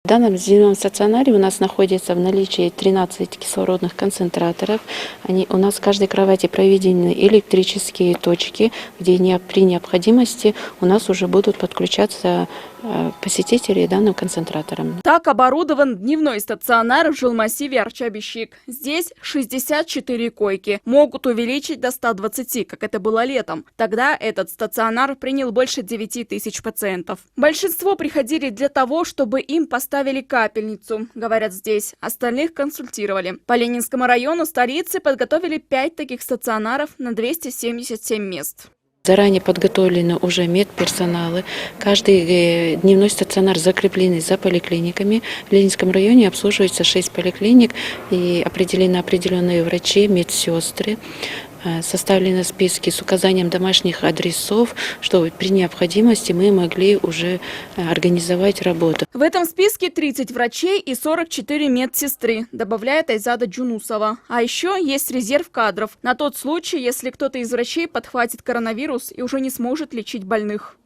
В данном зеленом стационаре у нас находится в наличии 13 кислородных концентраторов. У нас в каждой кровати проведены электрические точки, где при необходимости у нас уже будут подключаться посетители данным концентратором. Так оборудован дневной стационар в жилмассиве Арча-Бишкек. Здесь 64 койки. Могут увеличить до 120, как это было летом. Тогда этот стационар принял больше 9 тысяч пациентов. Большинство приходили для того, чтобы им поставили капельницу, говорят здесь. Остальных консультировали. По Ленинскому району столицы подготовили 5 таких стационаров на 277 мест. Заранее подготовлены уже медперсоналы. Каждый дневной стационар закрепленный за поликлиниками. В Ленинском районе обслуживается 6 поликлиник и определены определенные врачи, медсестры. Составлены списки с указанием домашних адресов, чтобы при необходимости мы могли уже организовать работу. В этом списке 30 врачей и 44 медсестры, добавляет Айзада Джунусова. А еще есть резерв кадров на тот случай, если кто-то из врачей подхватит коронавирус и уже не сможет лечить больных.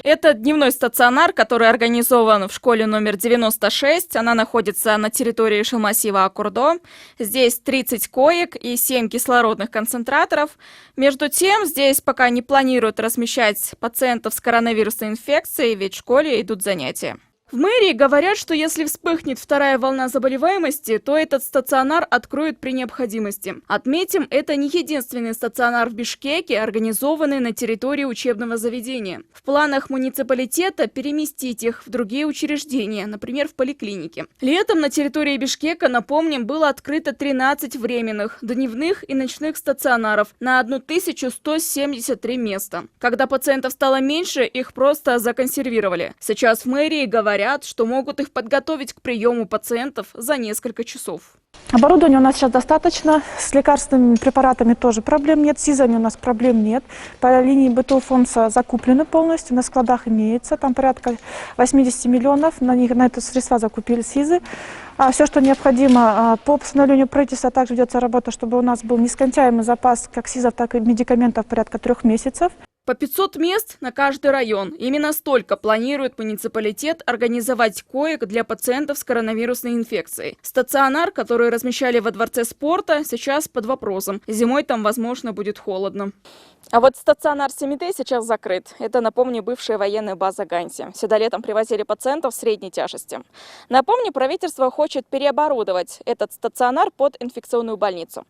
Это дневной стационар, который организован в школе номер 96. Она находится на территории жилмассива Аккурдо. Здесь 30 коек и 7 кислородных концентраторов. Между тем, здесь пока не планируют размещать пациентов с коронавирусной инфекцией, ведь в школе идут занятия. В мэрии говорят, что если вспыхнет вторая волна заболеваемости, то этот стационар откроют при необходимости. Отметим, это не единственный стационар в Бишкеке, организованный на территории учебного заведения. В планах муниципалитета переместить их в другие учреждения, например, в поликлинике. Летом на территории Бишкека, напомним, было открыто 13 временных, дневных и ночных стационаров на 1173 места. Когда пациентов стало меньше, их просто законсервировали. Сейчас в мэрии говорят, что могут их подготовить к приему пациентов за несколько часов. Оборудования у нас сейчас достаточно. С лекарственными препаратами тоже проблем нет. С СИЗами у нас проблем нет. По линии БТУ-фонда закуплены полностью. На складах имеется. Там порядка 80 миллионов. На это средства закупили СИЗы. Все, что необходимо по постановлению правительства, также ведется работа, чтобы у нас был нескончаемый запас как СИЗов, так и медикаментов порядка 3 месяцев. По 500 мест на каждый район. Именно столько планирует муниципалитет организовать коек для пациентов с коронавирусной инфекцией. Стационар, который размещали во Дворце спорта, сейчас под вопросом. Зимой там, возможно, будет холодно. А вот стационар Семиде сейчас закрыт. Это, напомню, бывшая военная база Ганси. Сюда летом привозили пациентов средней тяжести. Напомню, правительство хочет переоборудовать этот стационар под инфекционную больницу.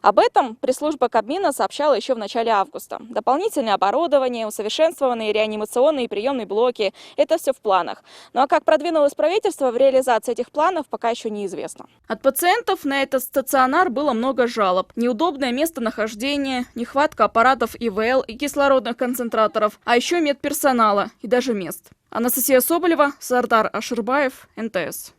Об этом пресс-служба Кабмина сообщала еще в начале августа. Дополнительное оборудование, усовершенствованные реанимационные и приемные блоки – это все в планах. Ну а как продвинулось правительство в реализации этих планов, пока еще неизвестно. От пациентов на этот стационар было много жалоб. Неудобное местонахождение, нехватка аппаратов ИВЛ и кислородных концентраторов, а еще медперсонала и даже мест. Анастасия Соболева, Сардар Аширбаев, НТС.